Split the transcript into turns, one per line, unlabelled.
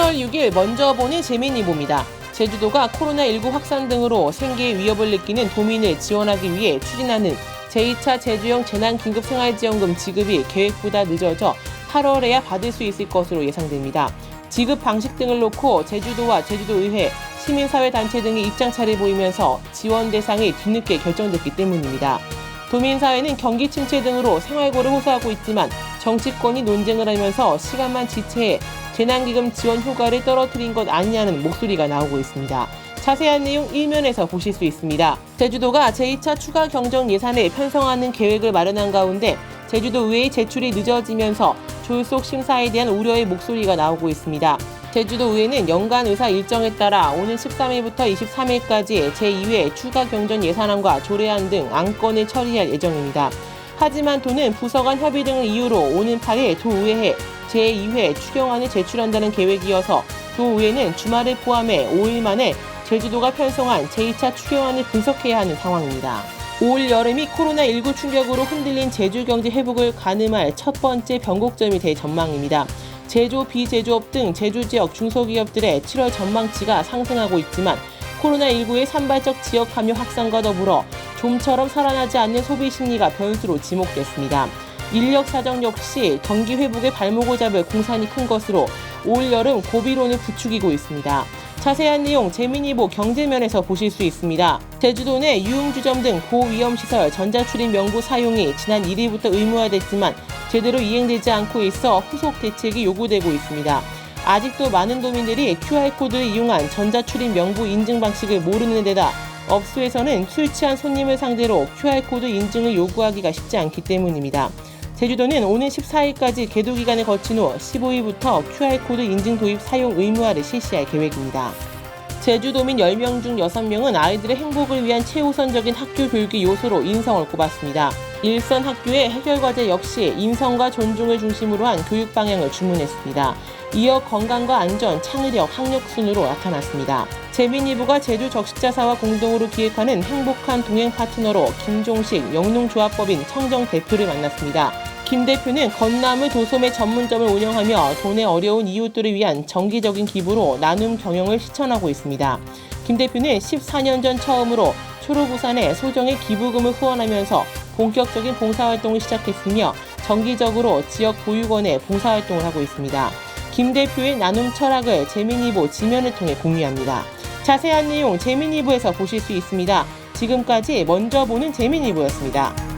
7월 6일 먼저 보는 재미니보입니다. 제주도가 코로나19 확산 등으로 생계의 위협을 느끼는 도민을 지원하기 위해 추진하는 제2차 제주형 재난긴급생활지원금 지급이 계획보다 늦어져 8월에야 받을 수 있을 것으로 예상됩니다. 지급 방식 등을 놓고 제주도와 제주도의회, 시민사회단체 등이 입장차를 보이면서 지원 대상이 뒤늦게 결정됐기 때문입니다. 도민사회는 경기 침체 등으로 생활고를 호소하고 있지만 정치권이 논쟁을 하면서 시간만 지체해 재난기금 지원 효과를 떨어뜨린 것 아니냐는 목소리가 나오고 있습니다. 자세한 내용 일면에서 보실 수 있습니다. 제주도가 제2차 추가 경정 예산을 편성하는 계획을 마련한 가운데 제주도의회의 제출이 늦어지면서 졸속 심사에 대한 우려의 목소리가 나오고 있습니다. 제주도의회는 연간 의사 일정에 따라 오는 13일부터 23일까지 제2회 추가 경정 예산안과 조례안 등 안건을 처리할 예정입니다. 하지만 도는 부서 간 협의 등을 이유로 오는 8일 도의회에 제2회 추경안을 제출한다는 계획이어서 도의회는 주말을 포함해 5일 만에 제주도가 편성한 제2차 추경안을 분석해야 하는 상황입니다. 올 여름이 코로나19 충격으로 흔들린 제주 경제 회복을 가늠할 첫 번째 변곡점이 될 전망입니다. 제조, 비제조업 등 제주 지역 중소기업들의 7월 전망치가 상승하고 있지만 코로나19의 산발적 지역 감염 확산과 더불어 좀처럼 살아나지 않는 소비 심리가 변수로 지목됐습니다. 인력 사정 역시 경기 회복의 발목을 잡을 공산이 큰 것으로 올 여름 고비론을 부추기고 있습니다. 자세한 내용 재미니보 경제면에서 보실 수 있습니다. 제주도 내 유흥주점 등 고위험시설 전자출입 명부 사용이 지난 1일부터 의무화됐지만 제대로 이행되지 않고 있어 후속 대책이 요구되고 있습니다. 아직도 많은 도민들이 QR코드를 이용한 전자출입 명부 인증 방식을 모르는 데다 업소에서는 술 취한 손님을 상대로 QR코드 인증을 요구하기가 쉽지 않기 때문입니다. 제주도는 오는 14일까지 계도 기간을 거친 후 15일부터 QR코드 인증 도입 사용 의무화를 실시할 계획입니다. 제주도민 10명 중 6명은 아이들의 행복을 위한 최우선적인 학교 교육의 요소로 인성을 꼽았습니다. 일선 학교의 해결과제 역시 인성과 존중을 중심으로 한 교육 방향을 주문했습니다. 이어 건강과 안전, 창의력, 학력 순으로 나타났습니다. 재미니부가 제주 적십자사와 공동으로 기획하는 행복한 동행 파트너로 김종식 영농조합법인 청정 대표를 만났습니다. 김 대표는 건나무 도소매 전문점을 운영하며 돈의 어려운 이웃들을 위한 정기적인 기부로 나눔 경영을 실천하고 있습니다. 김 대표는 14년 전 처음으로 초록우산에 소정의 기부금을 후원하면서 본격적인 봉사활동을 시작했으며 정기적으로 지역 보육원에 봉사활동을 하고 있습니다. 김 대표의 나눔 철학을 재미니보 지면을 통해 공유합니다. 자세한 내용 재미니보에서 보실 수 있습니다. 지금까지 먼저 보는 재미니보였습니다.